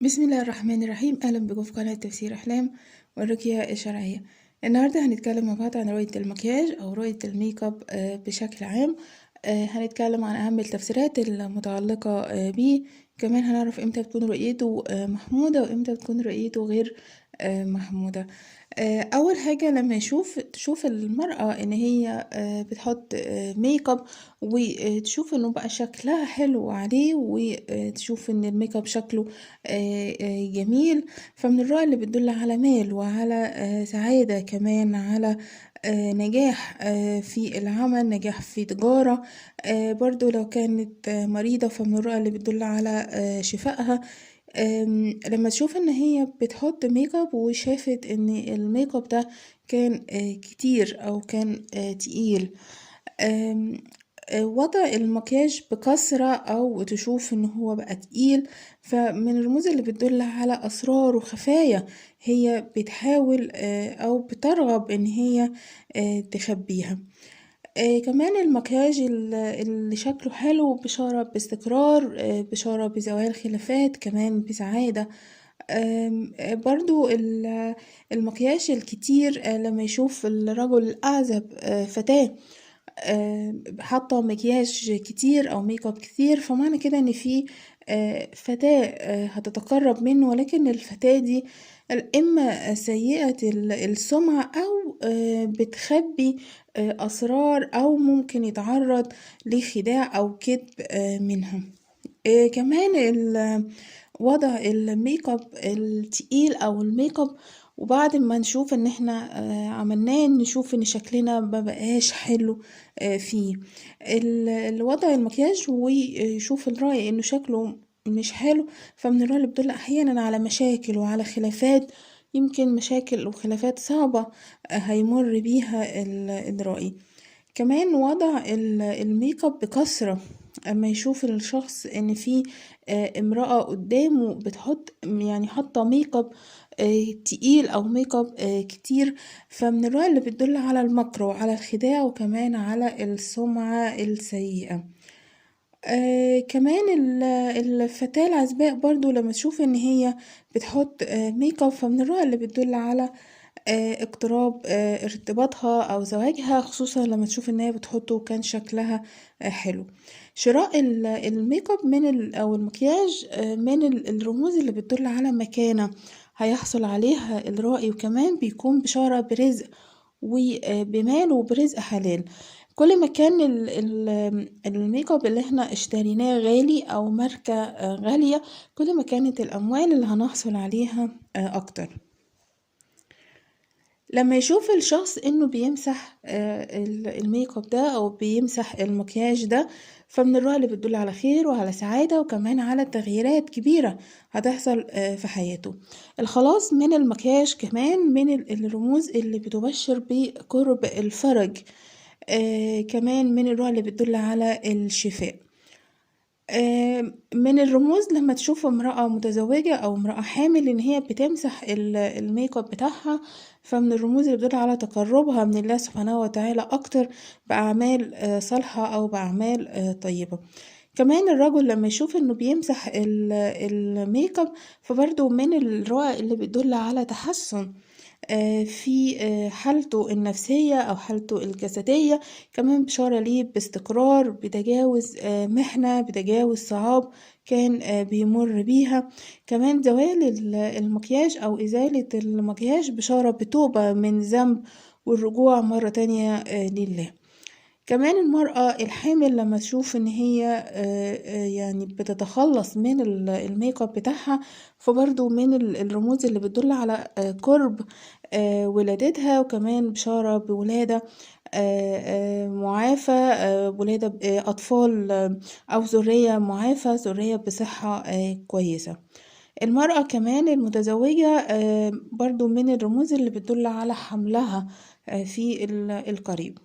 بسم الله الرحمن الرحيم. أهلا بكم في قناة تفسير أحلام والرقية الشرعية. النهاردة هنتكلم مع بعض عن رؤية المكياج أو رؤية الميك اب بشكل عام. هنتكلم عن أهم التفسيرات المتعلقة بيه. كمان هنعرف امتى تكون رؤيته محمودة وامتى تكون رؤيته غير محمودة. أول حاجة لما تشوف المرأة إن هي بتحط ميك اب وتشوف إنه بقى شكلها حلو عليه وتشوف إن الميك اب شكله جميل، فمن الرؤى اللي بتدل على مال وعلى سعادة، كمان على نجاح في العمل، نجاح في تجارة. برضو لو كانت مريضة فمن الرؤى اللي بتدل على شفائها. لما تشوف ان هي بتحط ميك اب وشافت ان الميك اب ده كان كتير او كان تقيل. آمم، وضع المكياج بكثرة أو تشوف إن هو بقى تقيل، فمن الرموز اللي بتدل على أسرار وخفايا هي بتحاول أو بترغب إن هي تخبيها. كمان المكياج اللي شكله حلو بشارة باستقرار، بشارة بزوال خلافات، كمان بسعادة. برضه المكياج الكتير لما يشوف الرجل الأعزب فتاة حاطة مكياج كتير أو ميك اب كتير، فمعنى كده إن في فتاة هتتقرب منه، ولكن الفتاة دي إما سيئة السمعة أو بتخبي أسرار، أو ممكن يتعرض لخداع أو كذب منها. كمان وضع الميك اب التقيل أو الميك اب وبعد ما نشوف ان احنا عملناه نشوف ان شكلنا مبقاش حلو فيه الوضع المكياج، ويشوف الرأي انه شكله مش حلو، فمن الرأي اللي بتدل احيانا على مشاكل وعلى خلافات، يمكن مشاكل وخلافات صعبة هيمر بيها الرأي. كمان وضع الميك اب بكثرة، اما يشوف الشخص ان في امرأة قدامه بتحط يعني حاطة ميك اب تقيل او ميك اب كتير، فمن الرؤى اللي بتدل على المكر وعلى الخداع وكمان على السمعة السيئة. كمان الفتاة العزباء برضو لما تشوف ان هي بتحط ميك اب، فمن الرؤى اللي بتدل على اقتراب ارتباطها او زواجها، خصوصا لما تشوف ان هي بتحطه وكان شكلها حلو. شراء الميك اب او المكياج من الرموز اللي بتدل على مكانة هيحصل عليها الرائي، وكمان بيكون بشارة برزق وبمال وبرزق حلال. كل ما كان الميك اب اللي احنا اشتريناه غالي او ماركة غالية، كل ما كانت الاموال اللي هنحصل عليها اكتر. لما يشوف الشخص انه بيمسح الميك اب ده او بيمسح المكياج ده، فمن الرؤى اللي بتدل على خير وعلى سعادة وكمان على تغييرات كبيرة هتحصل في حياته. الخلاص من المكياج كمان من الرموز اللي بتبشر بقرب الفرج. كمان من الرؤى اللي بتدل على الشفاء. من الرموز لما تشوف امرأة متزوجة أو امرأة حامل إن هي بتمسح الميك اب بتاعها، فمن الرموز اللي بتدل على تقربها من الله سبحانه وتعالى أكتر بأعمال صالحة أو بأعمال طيبة. كمان الرجل لما يشوف إنه بيمسح الميك اب، فبرضه من الرؤى اللي بتدل على تحسن في حالته النفسية أو حالته الجسدية، كمان بشارة ليه باستقرار، بتجاوز محنة، بتجاوز صعاب كان بيمر بيها. كمان زوال المكياج أو إزالة المكياج بشارة بتوبة من ذنب والرجوع مرة تانية لله. كمان المرأة الحامل لما تشوف ان هي يعني بتتخلص من الميك اب بتاعها، فبرضو من الرموز اللي بتدل على قرب ولادتها، وكمان بشارة بولادة معافى، ولادة أطفال أو ذرية معافى، ذرية بصحة كويسة. المرأة كمان المتزوجة برضو من الرموز اللي بتدل على حملها في القريب.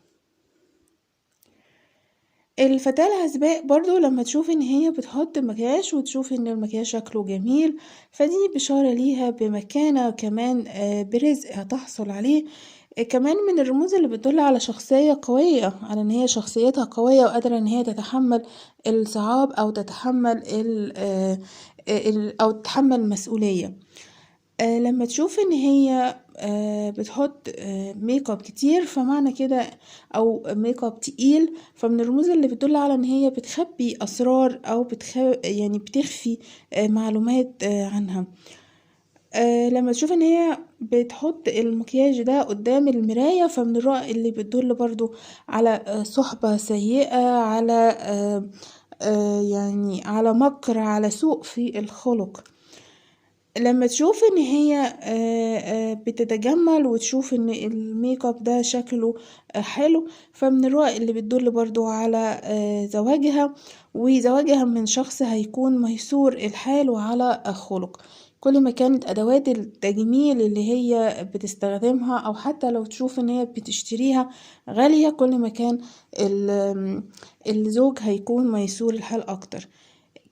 الفتاة العزباء برضو لما تشوف ان هي بتحط مكياج وتشوف ان المكياج شكله جميل، فدي بشارة ليها بمكانة كمان برزق هتحصل عليه. كمان من الرموز اللي بتدل على شخصية قوية، على إن هي شخصيتها قوية وقادرة إن هي تتحمل الصعاب أو تتحمل أو تتحمل المسؤولية. لما تشوف إن هي بتحط ميك اب كتير فمعنى كده، أو ميك اب تقيل، فمن الرموز اللي بتدل على إن هي بتخبي أسرار أو يعني بتخفي معلومات عنها. لما تشوف إن هي بتحط المكياج ده قدام المراية، فمن الرؤى اللي بتدل برضو على صحبة سيئة، على يعني على مكر، على سوء في الخلق. لما تشوف إن هي بتتجمل وتشوف إن الميك اب ده شكله حلو، فمن الرؤى اللي بتدل برضو على زواجها، وزواجها من شخص هيكون ميسور الحال وعلى خلق. كل ما كانت أدوات التجميل اللي هي بتستخدمها، أو حتى لو تشوف إن هي بتشتريها غالية، كل ما كان الزوج هيكون ميسور الحال أكتر.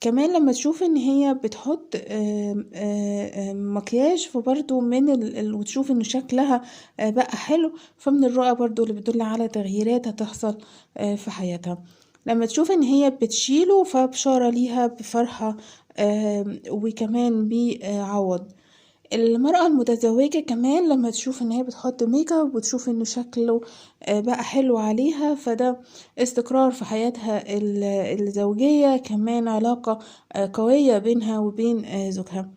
كمان لما تشوف ان هي بتحط مكياج، فبرضو وتشوف انه شكلها بقى حلو، فمن الرؤى برضو اللي بتدل على تغييرات هتحصل في حياتها. لما تشوف ان هي بتشيله، فبشارة ليها بفرحة وكمان بعوض. المرأة المتزوجة كمان لما تشوف ان هي بتحط ميك اب وتشوف انه شكله بقى حلو عليها، فده استقرار في حياتها الزوجية، كمان علاقة قوية بينها وبين زوجها.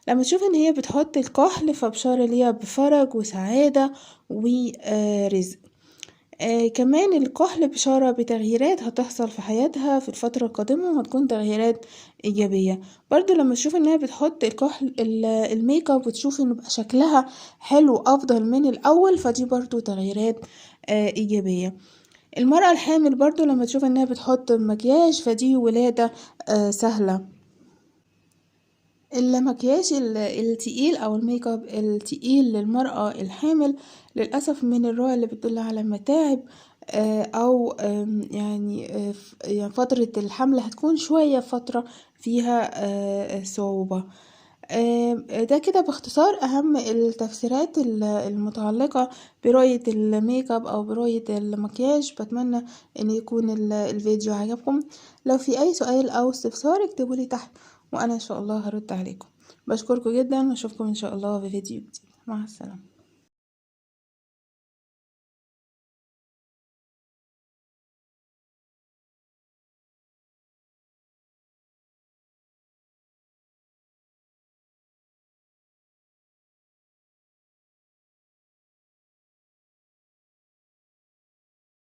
لما تشوف ان هي بتحط الكحل، فبشارة ليها بفرج وسعادة ورزق. كمان الكحل بشارة بتغييرات هتحصل في حياتها في الفترة القادمة، وهتكون تغييرات إيجابية. برضو لما تشوف انها بتحط الكحل الميك اب وتشوف انه بقى شكلها حلو أفضل من الأول، فدي برضو تغييرات إيجابية. المرأة الحامل برضو لما تشوف انها بتحط مكياج، فدي ولادة سهلة. المكياج التقيل او الميك اب التقيل للمرأة الحامل للأسف من الرؤى اللي بتدل على متاعب، او يعني فترة الحمل هتكون شوية فترة فيها صعوبة. ده كده باختصار أهم التفسيرات المتعلقة برؤية الميك اب أو برؤية المكياج. بتمنى أن يكون الفيديو عجبكم. لو في أي سؤال أو استفسار اكتبولي تحت وأنا إن شاء الله هرد عليكم. بشكركم جدا وأشوفكم إن شاء الله في فيديو جديد. مع السلامة.